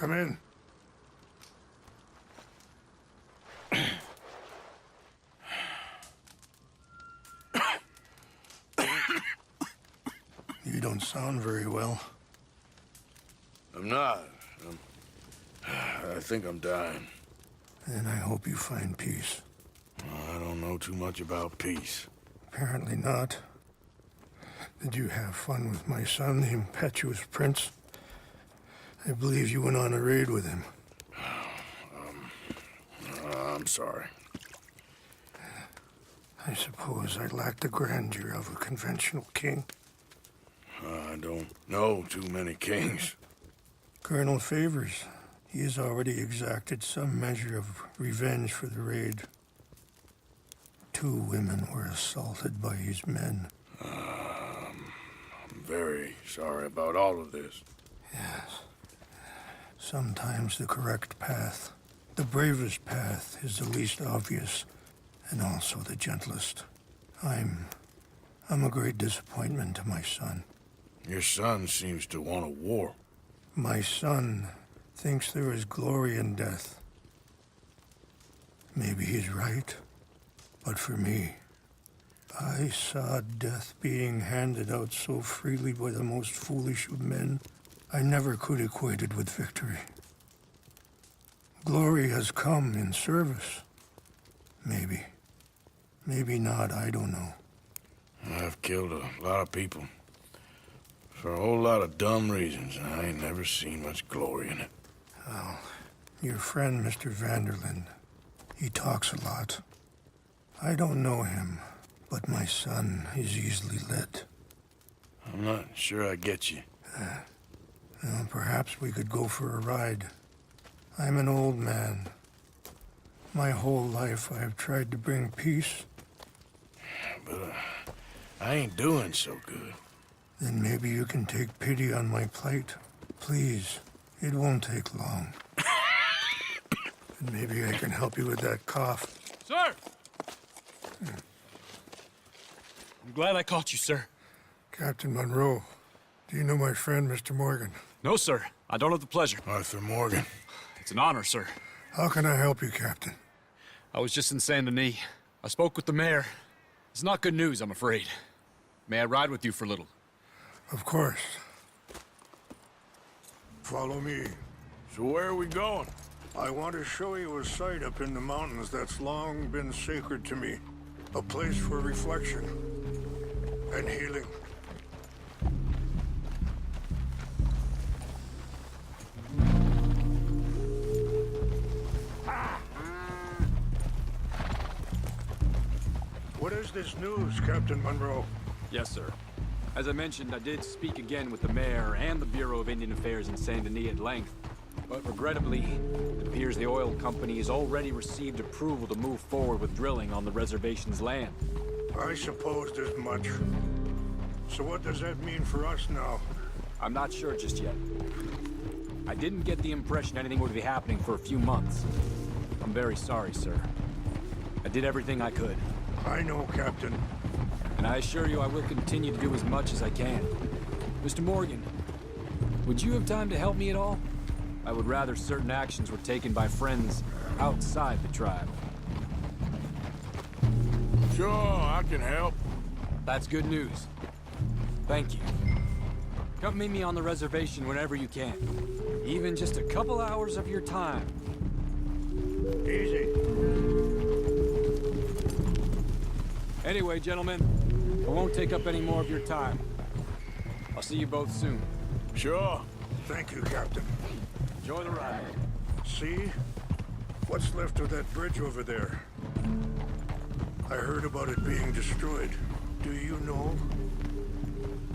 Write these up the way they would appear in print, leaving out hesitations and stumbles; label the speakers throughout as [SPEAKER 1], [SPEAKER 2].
[SPEAKER 1] Come in. You don't sound very well.
[SPEAKER 2] I'm not. I think I'm dying.
[SPEAKER 1] And I hope you find peace.
[SPEAKER 2] I don't know too much about peace.
[SPEAKER 1] Apparently not. Did you have fun with my son, the impetuous prince? I believe you went on a raid with him.
[SPEAKER 2] I'm sorry.
[SPEAKER 1] I suppose I lack the grandeur of a conventional king.
[SPEAKER 2] I don't know too many kings.
[SPEAKER 1] Colonel Favors, he has already exacted some measure of revenge for the raid. 2 women were assaulted by his men.
[SPEAKER 2] I'm very sorry about all of this.
[SPEAKER 1] Yes. Sometimes the correct path, the bravest path, is the least obvious, and also the gentlest. I'm a great disappointment to my son.
[SPEAKER 2] Your son seems to want a war.
[SPEAKER 1] My son thinks there is glory in death. Maybe he's right, but for me, I saw death being handed out so freely by the most foolish of men, I never could equate it with victory. Glory has come in service. Maybe. Maybe not, I don't know.
[SPEAKER 2] I've killed a lot of people. For a whole lot of dumb reasons, and I ain't never seen much glory in it.
[SPEAKER 1] Well, your friend, Mr. Vanderlyn, he talks a lot. I don't know him, but my son is easily led.
[SPEAKER 2] I'm not sure I get you.
[SPEAKER 1] Well, perhaps we could go for a ride. I'm an old man. My whole life I have tried to bring peace.
[SPEAKER 2] But I ain't doing so good.
[SPEAKER 1] Then maybe you can take pity on my plight. Please, it won't take long. And maybe I can help you with that cough.
[SPEAKER 3] Sir! I'm glad I caught you, sir.
[SPEAKER 1] Captain Monroe, do you know my friend, Mr. Morgan?
[SPEAKER 3] No, sir. I don't have the pleasure.
[SPEAKER 2] Arthur Morgan.
[SPEAKER 3] It's an honor, sir.
[SPEAKER 1] How can I help you, Captain?
[SPEAKER 3] I was just in Saint Denis. I spoke with the mayor. It's not good news, I'm afraid. May I ride with you for a little?
[SPEAKER 1] Of course. Follow me.
[SPEAKER 2] So where are we going?
[SPEAKER 1] I want to show you a site up in the mountains that's long been sacred to me. A place for reflection and healing. What is this news, Captain Monroe?
[SPEAKER 3] Yes, sir. As I mentioned, I did speak again with the mayor and the Bureau of Indian Affairs in Saint Denis at length. But regrettably, it appears the oil company has already received approval to move forward with drilling on the reservation's land.
[SPEAKER 1] I supposed as much. So what does that mean for us now?
[SPEAKER 3] I'm not sure just yet. I didn't get the impression anything would be happening for a few months. I'm very sorry, sir. I did everything I could.
[SPEAKER 1] I know, Captain.
[SPEAKER 3] And I assure you I will continue to do as much as I can. Mr. Morgan, would you have time to help me at all? I would rather certain actions were taken by friends outside the tribe.
[SPEAKER 2] Sure, I can help.
[SPEAKER 3] That's good news. Thank you. Come meet me on the reservation whenever you can. Even just a couple hours of your time.
[SPEAKER 1] Easy.
[SPEAKER 3] Anyway, gentlemen, I won't take up any more of your time. I'll see you both soon.
[SPEAKER 2] Sure.
[SPEAKER 1] Thank you, Captain.
[SPEAKER 3] Enjoy the ride.
[SPEAKER 1] See? What's left of that bridge over there? I heard about it being destroyed. Do you know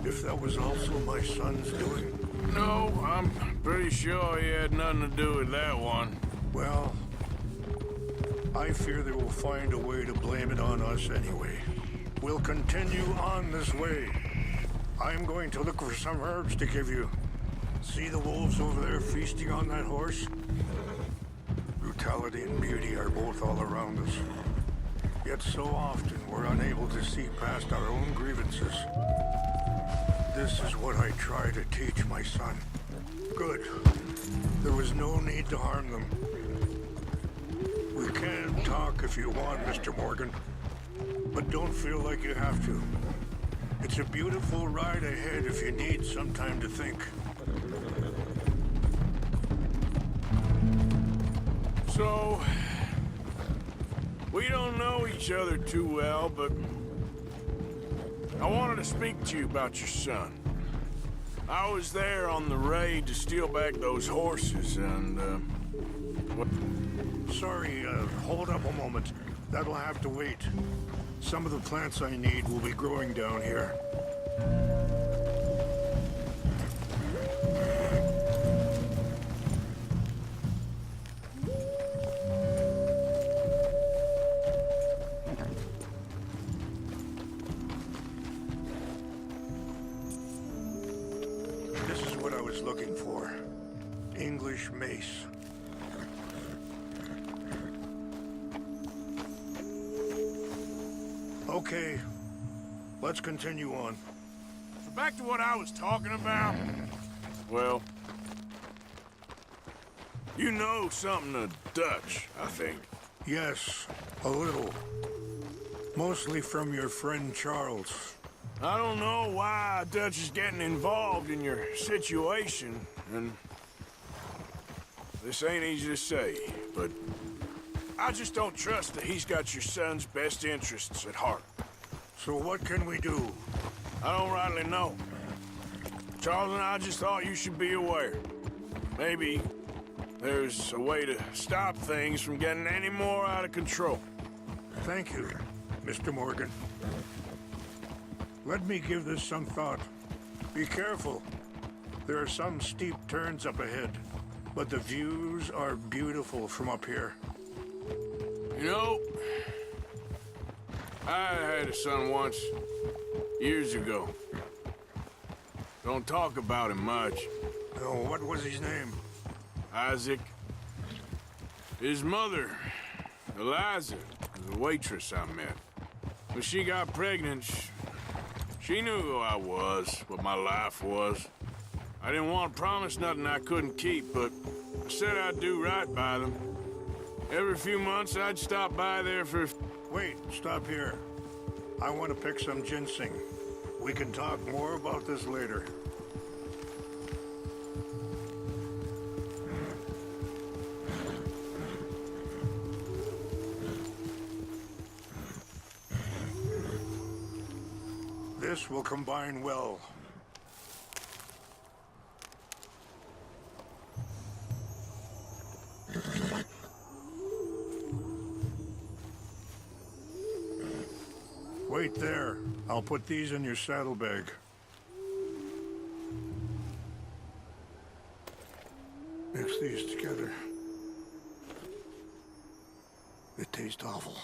[SPEAKER 1] if that was also my son's doing?
[SPEAKER 2] No, I'm pretty sure he had nothing to do with that one.
[SPEAKER 1] Well, I fear they will find a way to blame it on us anyway. We'll continue on this way. I'm going to look for some herbs to give you. See the wolves over there feasting on that horse? Brutality and beauty are both all around us. Yet so often we're unable to see past our own grievances. This is what I try to teach my son. Good. There was no need to harm them. We can talk if you want, Mr. Morgan. But don't feel like you have to. It's a beautiful ride ahead if you need some time to think.
[SPEAKER 2] So, we don't know each other too well, but I wanted to speak to you about your son. I was there on the raid to steal back those horses, and, what?
[SPEAKER 1] Sorry, hold up a moment. That'll have to wait. Some of the plants I need will be growing down here. This is what I was looking for. English mace. Okay, let's continue on.
[SPEAKER 2] So back to what I was talking about. Well, you know something of Dutch, I think.
[SPEAKER 1] Yes, a little. Mostly from your friend Charles.
[SPEAKER 2] I don't know why Dutch is getting involved in your situation, and this ain't easy to say, but I just don't trust that he's got your son's best interests at heart.
[SPEAKER 1] So what can we do?
[SPEAKER 2] I don't rightly know. Charles and I just thought you should be aware. Maybe there's a way to stop things from getting any more out of control.
[SPEAKER 1] Thank you, Mr. Morgan. Let me give this some thought. Be careful. There are some steep turns up ahead, but the views are beautiful from up here.
[SPEAKER 2] You know, I had a son once, years ago. Don't talk about him much.
[SPEAKER 1] Oh, what was his name?
[SPEAKER 2] Isaac. His mother, Eliza, was a waitress I met. When she got pregnant, she knew who I was, what my life was. I didn't want to promise nothing I couldn't keep, but I said I'd do right by them. Every few months, I'd stop by there for...
[SPEAKER 1] Wait, stop here. I want to pick some ginseng. We can talk more about this later. This will combine well. Wait there. I'll put these in your saddlebag. Mix these together. It tastes awful,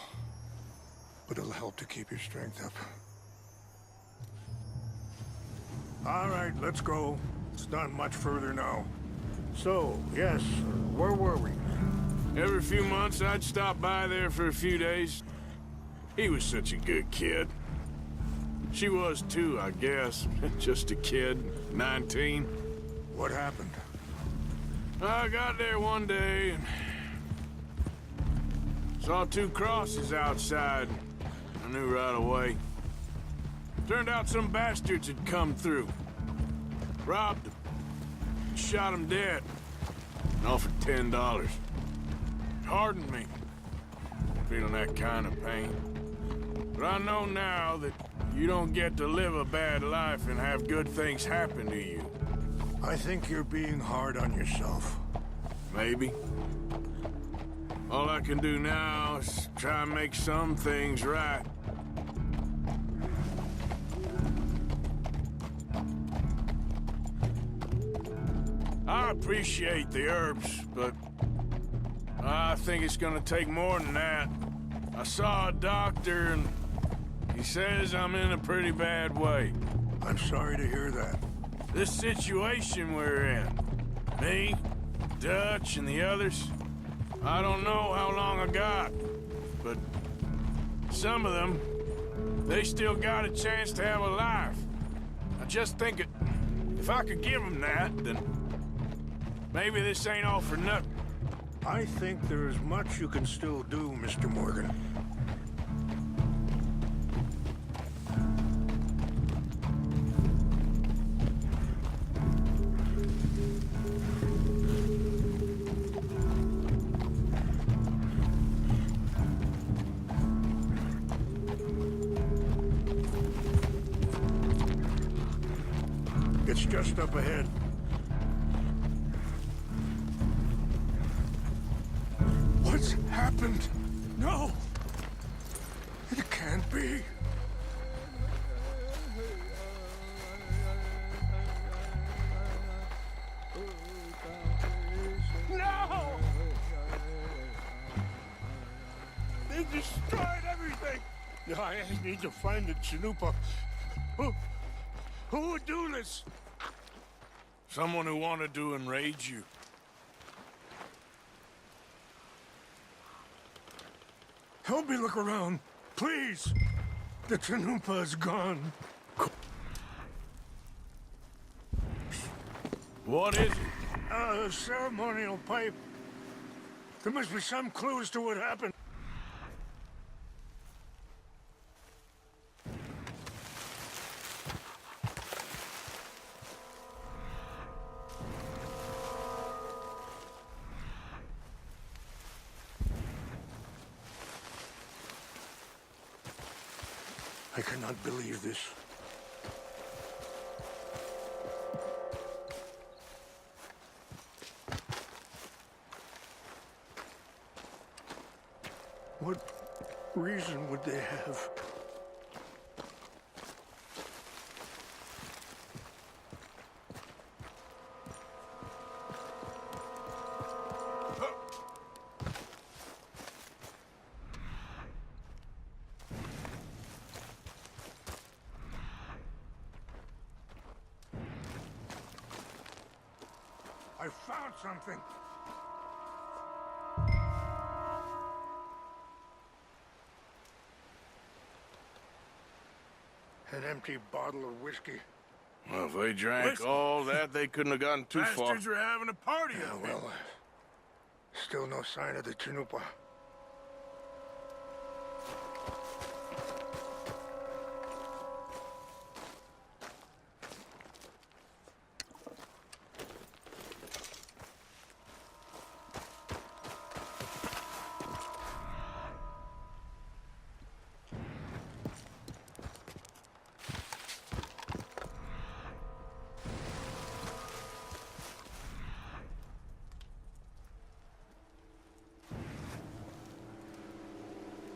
[SPEAKER 1] but it'll help to keep your strength up. All right, let's go. It's not much further now. So, yes, where were we?
[SPEAKER 2] Every few months, I'd stop by there for a few days. He was such a good kid. She was too, I guess. Just a kid, 19.
[SPEAKER 1] What happened?
[SPEAKER 2] I got there one day and saw two crosses outside. I knew right away. Turned out some bastards had come through. Robbed him. Shot him dead. And offered $10. Hardened me. Feeling that kind of pain. But I know now that you don't get to live a bad life and have good things happen to you.
[SPEAKER 1] I think you're being hard on yourself.
[SPEAKER 2] Maybe. All I can do now is try and make some things right. I appreciate the herbs, but I think it's gonna take more than that. I saw a doctor and he says I'm in a pretty bad way.
[SPEAKER 1] I'm sorry to hear that.
[SPEAKER 2] This situation we're in, me, Dutch, and the others, I don't know how long I got, but some of them, they still got a chance to have a life. I just think if I could give them that, then Maybe this ain't all for nothing.
[SPEAKER 1] I think there is much you can still do, Mr. Morgan. It's just up ahead. What's happened? No! It can't be. No! They destroyed everything! I need to find the Chanupa. Who would do this?
[SPEAKER 2] Someone who wanted to enrage you.
[SPEAKER 1] Help me look around, please. The Chanupa is gone.
[SPEAKER 2] What is it?
[SPEAKER 1] A ceremonial pipe. There must be some clues to what happened. I cannot believe this. What reason would they have? I found something. An empty bottle of whiskey.
[SPEAKER 2] Well, if they drank
[SPEAKER 1] Listen.
[SPEAKER 2] all that, they couldn't have gotten too far.
[SPEAKER 1] Bastards are having a party out there. Well, still no sign of the Chanupa.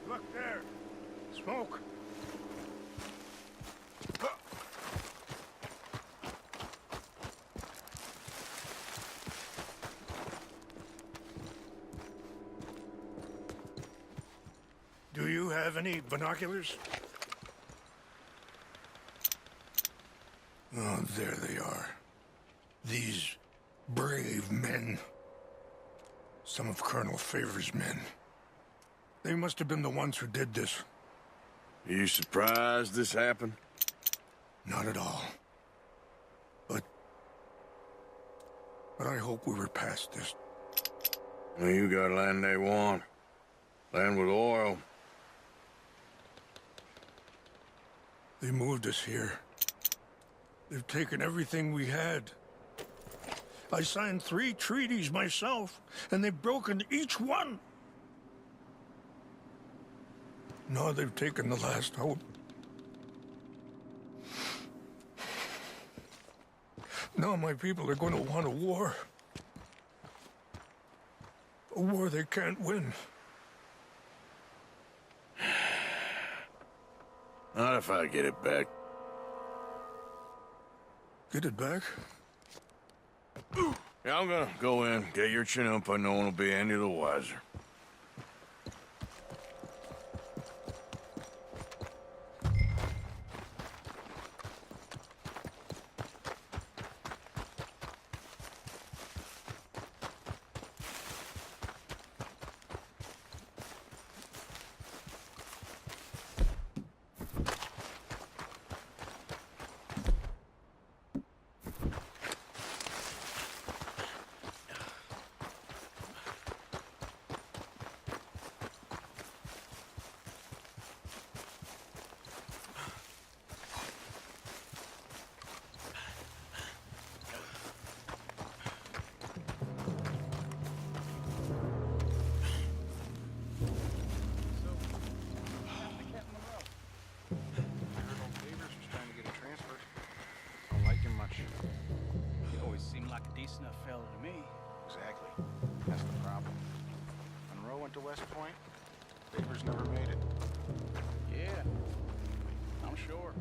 [SPEAKER 1] Look there. Smoke. Do you have any binoculars? Oh, there they are. These brave men. Some of Colonel Favor's men. They must have been the ones who did this.
[SPEAKER 2] Are you surprised this happened?
[SPEAKER 1] Not at all. But I hope we were past this.
[SPEAKER 2] Well, you got land they want. Land with oil.
[SPEAKER 1] They moved us here. They've taken everything we had. I signed 3 treaties myself, and they've broken each one. Now they've taken the last hope. Now my people are going to want a war. A war they can't win.
[SPEAKER 2] Not if I get it back.
[SPEAKER 1] Get it back?
[SPEAKER 2] Yeah, I'm gonna go in, get your Chanupa, no one will be any the wiser.
[SPEAKER 4] went to West Point, papers never made it.
[SPEAKER 5] Yeah, I'm sure.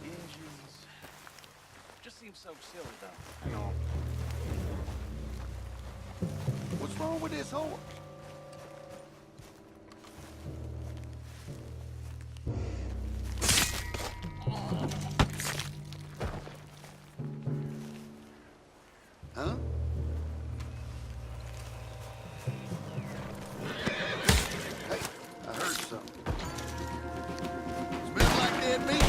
[SPEAKER 5] Engines. Just seems so silly, though.
[SPEAKER 4] I know.
[SPEAKER 6] What's wrong with this horse? Huh? Hey, I heard something. Smells like dead meat.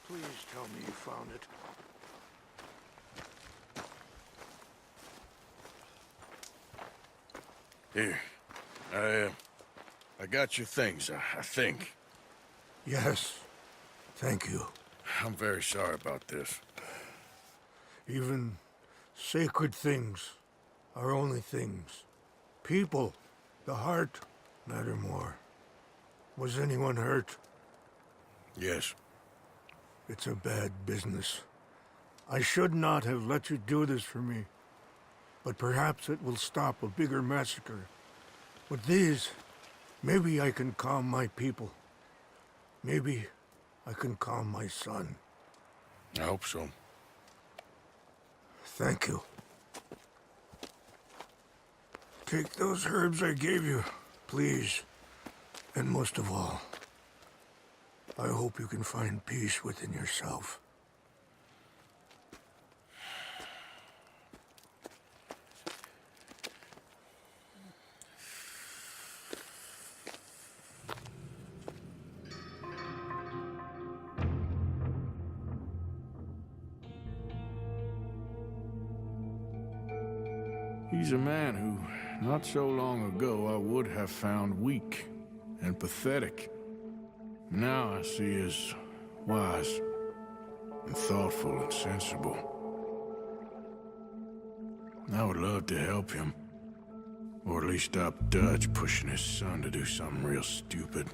[SPEAKER 1] Please tell me you found it.
[SPEAKER 2] Here. I got your things, I think.
[SPEAKER 1] Yes. Thank you.
[SPEAKER 2] I'm very sorry about this.
[SPEAKER 1] Even sacred things are only things. People, the heart, matter more. Was anyone hurt?
[SPEAKER 2] Yes.
[SPEAKER 1] It's a bad business. I should not have let you do this for me. But perhaps it will stop a bigger massacre. With these, maybe I can calm my people. Maybe I can calm my son.
[SPEAKER 2] I hope so.
[SPEAKER 1] Thank you. Take those herbs I gave you, please. And most of all, I hope you can find peace within yourself.
[SPEAKER 2] He's a man who, not so long ago, I would have found weak and pathetic. Now I see as wise and thoughtful and sensible. I would love to help him. Or at least stop Dutch pushing his son to do something real stupid.